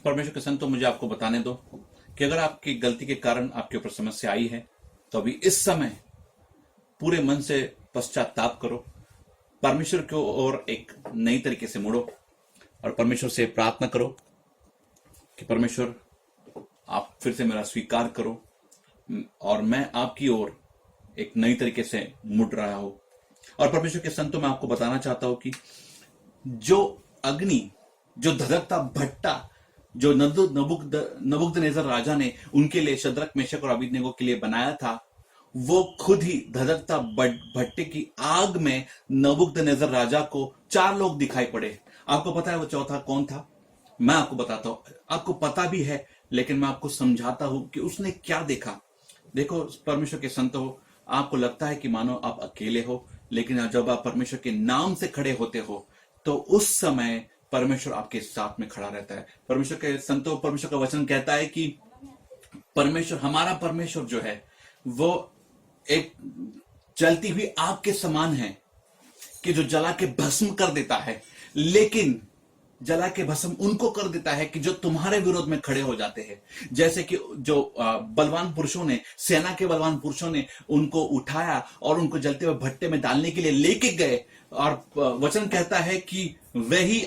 परमेश्वर के संतो, मुझे आपको बताने दो कि अगर आपकी गलती के कारण आपके ऊपर समस्या आई है तो अभी इस समय पूरे मन से पश्चाताप करो, परमेश्वर की ओर एक नई तरीके से मुड़ो और परमेश्वर से प्रार्थना करो कि परमेश्वर, आप फिर से मेरा स्वीकार करो और मैं आपकी ओर एक नई तरीके से मुड़ रहा हूं। और परमेश्वर के संतों, मैं आपको बताना चाहता हूं कि जो अग्नि, जो धधकता भट्टा जो नबूकदनेस्सर राजा ने उनके लिए, शद्रक, मेशक और अबेदनगो के लिए बनाया था, वो खुद ही धधकता भट्टे की आग में नबूकदनेस्सर राजा को 4 लोग दिखाई पड़े। आपको पता है वो चौथा कौन था? मैं आपको बताता हूं। आपको पता भी है, लेकिन मैं आपको समझाता हूं कि उसने क्या देखा। देखो परमेश्वर के संत हो, आपको लगता है कि मानो आप अकेले हो, लेकिन जब आप परमेश्वर के नाम से खड़े होते हो तो उस समय परमेश्वर आपके साथ में खड़ा रहता है। परमेश्वर के संतों, परमेश्वर का वचन कहता है कि परमेश्वर, हमारा परमेश्वर जो है वो एक जलती हुई आग के समान है कि जो जला के भस्म कर देता है। लेकिन जला के भस्म उनको कर देता है कि जो तुम्हारे विरोध में खड़े हो जाते हैं। जैसे कि जो बलवान पुरुषों ने, सेना के बलवान पुरुषों ने उनको उठाया और उनको जलते हुए भट्टे में डालने के लिए लेके गए, और वचन कहता है कि वही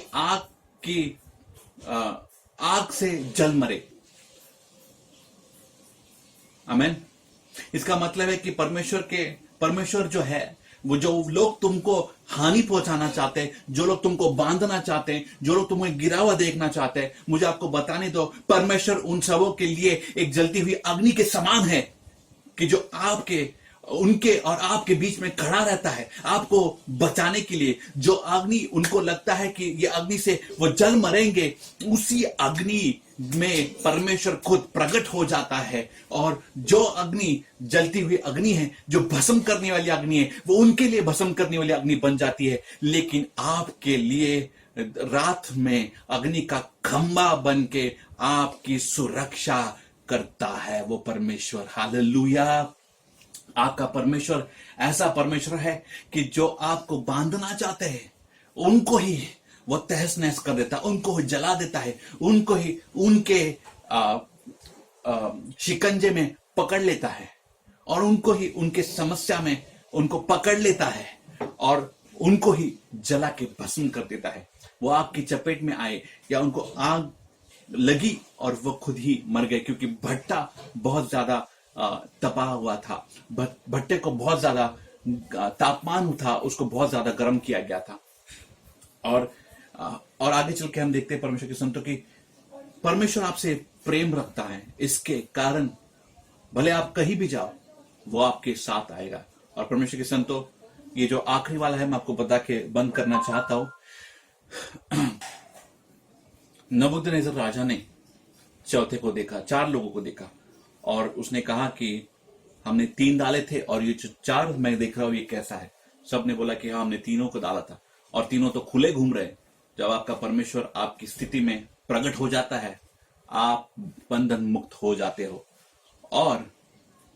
आग से जल मरे। आमीन। इसका मतलब है कि परमेश्वर जो है, वो जो लोग तुमको हानि पहुंचाना चाहते हैं, जो लोग तुमको बांधना चाहते हैं, जो लोग तुम्हें गिरा हुआ देखना चाहते हैं, मुझे आपको बताने दो, परमेश्वर उन सबों के लिए एक जलती हुई अग्नि के समान है कि जो उनके और आपके बीच में खड़ा रहता है आपको बचाने के लिए। जो अग्नि उनको लगता है कि ये अग्नि से वो जल मरेंगे, उसी अग्नि में परमेश्वर खुद प्रकट हो जाता है। और जो अग्नि जलती हुई अग्नि है, जो भस्म करने वाली अग्नि है, वो उनके लिए भस्म करने वाली अग्नि बन जाती है। लेकिन आपके लिए रात में अग्नि का खंबा बन के आपकी सुरक्षा करता है वो परमेश्वर। हालेलुया। आपका परमेश्वर ऐसा परमेश्वर है कि जो आपको बांधना चाहते हैं उनको ही वो तहस नहस कर देता है, उनको ही जला देता है, उनको ही उनके शिकंजे में पकड़ लेता है और उनको ही उनके समस्या में उनको पकड़ लेता है और उनको ही जला के भस्म कर देता है। वो आपकी चपेट में आए या उनको आग लगी और वो खुद ही मर गए, क्योंकि भट्टा बहुत ज्यादा तपा हुआ था। भट्टे को बहुत ज्यादा तापमान था, उसको बहुत ज्यादा गर्म किया गया था। और आगे चल के हम देखते हैं परमेश्वर के संतों की, परमेश्वर आपसे प्रेम रखता है, इसके कारण भले आप कहीं भी जाओ वो आपके साथ आएगा। और परमेश्वर के संतों, ये जो आखिरी वाला है मैं आपको बता के बंद करना चाहता हूं। नबूकदनेस्सर राजा ने चौथे को देखा, 4 लोगों को देखा, और उसने कहा कि हमने 3 डाले थे और ये जो 4 मैं देख रहा हूं ये कैसा है। सबने बोला कि हाँ हमने तीनों को डाला था, और तीनों तो खुले घूम रहे। जब आपका परमेश्वर आपकी स्थिति में प्रकट हो जाता है, आप बंधन मुक्त हो जाते हो। और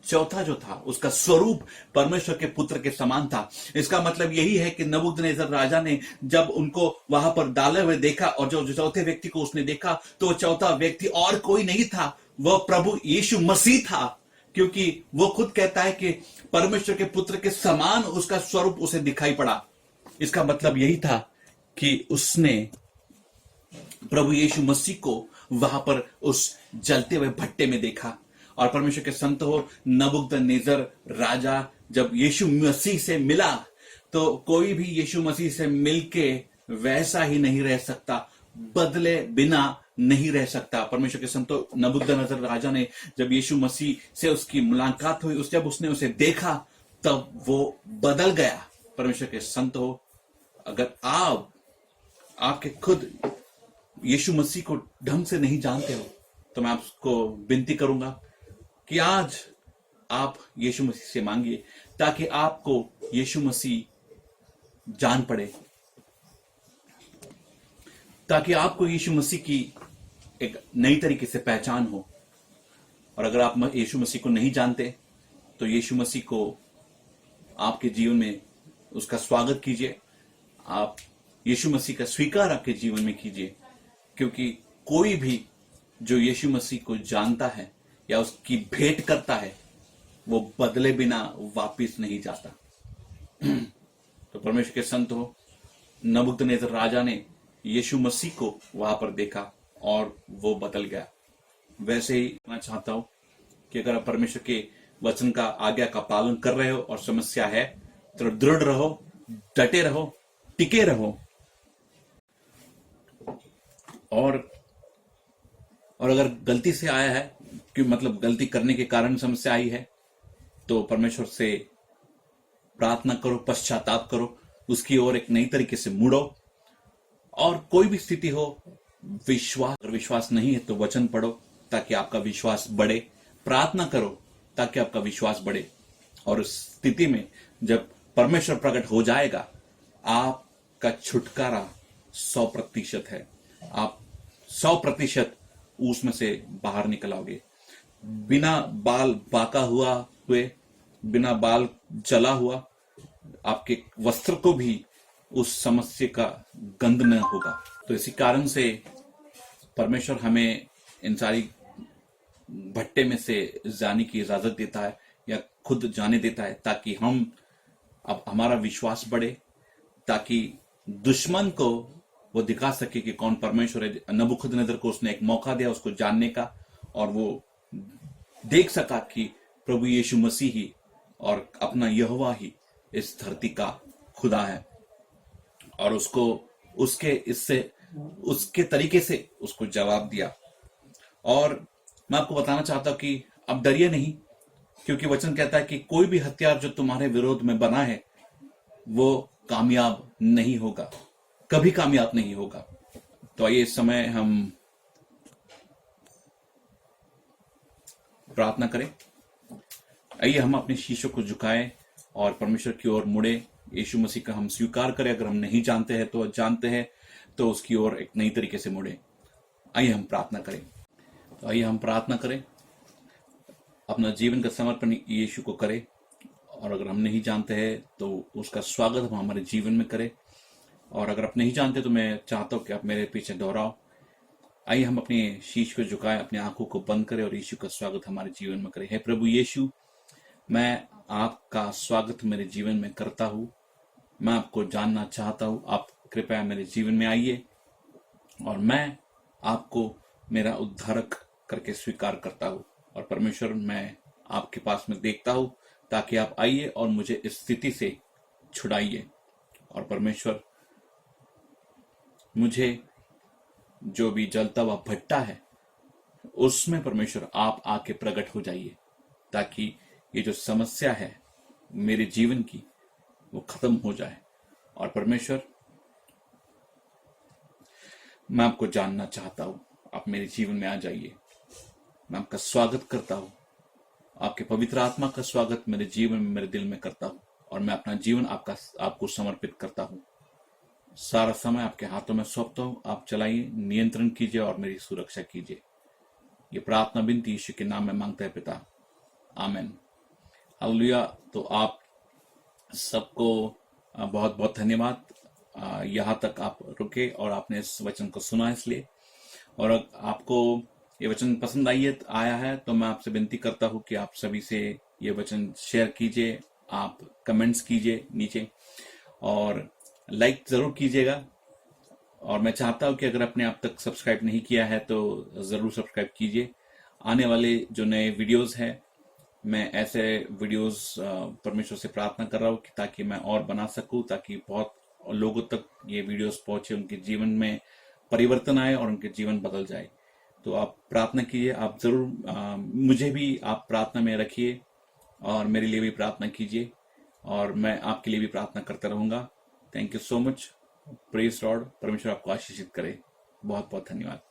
चौथा जो था उसका स्वरूप परमेश्वर के पुत्र के समान था। इसका मतलब यही है कि नबूकदनेस्सर राजा ने जब उनको वहां पर डाले हुए देखा और जो चौथे व्यक्ति को उसने देखा, तो वो चौथा व्यक्ति और कोई नहीं था, वह प्रभु यीशु मसीह था। क्योंकि वो खुद कहता है कि परमेश्वर के पुत्र के समान उसका स्वरूप उसे दिखाई पड़ा। इसका मतलब यही था कि उसने प्रभु यीशु मसीह को वहां पर उस जलते हुए भट्टे में देखा। और परमेश्वर के संत हो, नबूकदनेस्सर राजा जब यीशु मसीह से मिला, तो कोई भी यीशु मसीह से मिलके वैसा ही नहीं रह सकता, बदले बिना नहीं रह सकता। परमेश्वर के संतो, नबूकदनेस्सर राजा ने जब यीशु मसीह से उसकी मुलाकात हुई, जब उसने उसे देखा, तब वो बदल गया। परमेश्वर के संत हो, अगर आपके खुद यीशु मसीह को ढंग से नहीं जानते हो, तो मैं आपको विनती करूंगा कि आज आप यीशु मसीह से मांगिए, ताकि आपको यीशु मसीह जान पड़े, ताकि आपको यीशु मसीह की एक नई तरीके से पहचान हो। और अगर आप यीशु मसीह को नहीं जानते, तो यीशु मसीह को आपके जीवन में उसका स्वागत कीजिए। आप यीशु मसीह का स्वीकार आपके जीवन में कीजिए, क्योंकि कोई भी जो यीशु मसीह को जानता है या उसकी भेंट करता है, वो बदले बिना वापिस नहीं जाता। तो परमेश्वर के संत हो, नबूकदनेस्सर राजा ने यीशु मसीह को वहां पर देखा और वो बदल गया। वैसे ही मैं चाहता हूं कि अगर आप परमेश्वर के वचन का, आज्ञा का पालन कर रहे हो और समस्या है, तो दृढ़ रहो, डटे रहो, टिके रहो। और अगर गलती से आया है, कि मतलब गलती करने के कारण समस्या आई है, तो परमेश्वर से प्रार्थना करो, पश्चाताप करो, उसकी ओर एक नई तरीके से मुड़ो। और कोई भी स्थिति हो, अगर विश्वास नहीं है तो वचन पढ़ो ताकि आपका विश्वास बढ़े, प्रार्थना करो ताकि आपका विश्वास बढ़े। और उस स्थिति में जब परमेश्वर प्रकट हो जाएगा, आपका छुटकारा 100% है। आप 100% उसमें से बाहर निकल आओगे, बिना बाल बाका हुए, बिना बाल जला हुआ। आपके वस्त्र को भी उस समस्या का गंध न होगा। तो इसी कारण से परमेश्वर हमें इन सारी भट्टे में से जाने की इजाजत देता है, या खुद जाने देता है, ताकि अब हमारा विश्वास बढ़े, ताकि दुश्मन को वो दिखा सके कि कौन परमेश्वर है। नबूकदनेस्सर को उसने एक मौका दिया उसको जानने का, और वो देख सका कि प्रभु यीशु मसीह ही और अपना यहोवा ही इस धरती का खुदा है। और उसको उसके तरीके से उसको जवाब दिया। और मैं आपको बताना चाहता हूं कि अब डरिए नहीं, क्योंकि वचन कहता है कि कोई भी हथियार जो तुम्हारे विरोध में बना है, वो कामयाब नहीं होगा, कभी कामयाब नहीं होगा। तो आइए इस समय हम प्रार्थना करें। आइए हम अपने शीशों को झुकाएं और परमेश्वर की ओर मुड़े। यीशु मसीह का हम स्वीकार करें। अगर हम नहीं जानते हैं तो जानते हैं, तो उसकी ओर एक नई तरीके से मुड़े। आइए हम प्रार्थना करें। तो आइए हम प्रार्थना करें, अपना जीवन का समर्पण यीशु को करें। और अगर हम नहीं जानते हैं तो उसका स्वागत हम हमारे जीवन में करें। और अगर आप नहीं जानते तो मैं चाहता हूं कि आप मेरे पीछे दोहराओ। आइए हम अपने शीश को झुकाएं, अपनी आंखों को बंद करें और यीशु का स्वागत हमारे जीवन में करें। हे प्रभु यीशु, मैं आपका स्वागत मेरे जीवन में करता हूं। मैं आपको जानना चाहता हूं। आप कृपया मेरे जीवन में आइए और मैं आपको मेरा उद्धारक करके स्वीकार करता हूं। और परमेश्वर, मैं आपके पास में देखता हूं ताकि आप आइए और मुझे इस स्थिति से छुड़ाइए। और परमेश्वर, मुझे जो भी जलता हुआ भट्टा है उसमें परमेश्वर आप आके प्रकट हो जाइए, ताकि ये जो समस्या है मेरे जीवन की वो खत्म हो जाए। और परमेश्वर, मैं आपको जानना चाहता हूं, आप मेरे जीवन में आ जाइए। मैं आपका स्वागत करता हूं, आपके पवित्र आत्मा का स्वागत मेरे जीवन में, मेरे दिल में करता हूं, और मैं अपना जीवन आपको समर्पित करता हूं। सारा समय आपके हाथों में सौंपता हूं। आप चलाइए, नियंत्रण कीजिए और मेरी सुरक्षा कीजिए। ये प्रार्थना विनती यीशु के नाम में मांगते हैं पिता, आमेन। हालेलुया। तो आप सबको बहुत बहुत धन्यवाद। यहाँ तक आप रुके और आपने इस वचन को सुना इसलिए। और आपको ये वचन पसंद आया है तो मैं आपसे विनती करता हूँ कि आप सभी से ये वचन शेयर कीजिए, आप कमेंट्स कीजिए नीचे और लाइक जरूर कीजिएगा। और मैं चाहता हूँ कि अगर आपने अब तक सब्सक्राइब नहीं किया है तो जरूर सब्सक्राइब कीजिए। आने वाले जो नए वीडियोस हैं, मैं ऐसे वीडियोस परमेश्वर से प्रार्थना कर रहा हूँ कि ताकि मैं और बना सकूं, ताकि बहुत लोगों तक ये वीडियोस पहुंचे, उनके जीवन में परिवर्तन आए और उनके जीवन बदल जाए। तो आप प्रार्थना कीजिए, आप जरूर मुझे भी आप प्रार्थना में रखिए और मेरे लिए भी प्रार्थना कीजिए, और मैं आपके लिए भी प्रार्थना करता रहूंगा। Thank you so much. Praise Lord. परमेश्वर आपको आशीषित करे। बहुत बहुत धन्यवाद।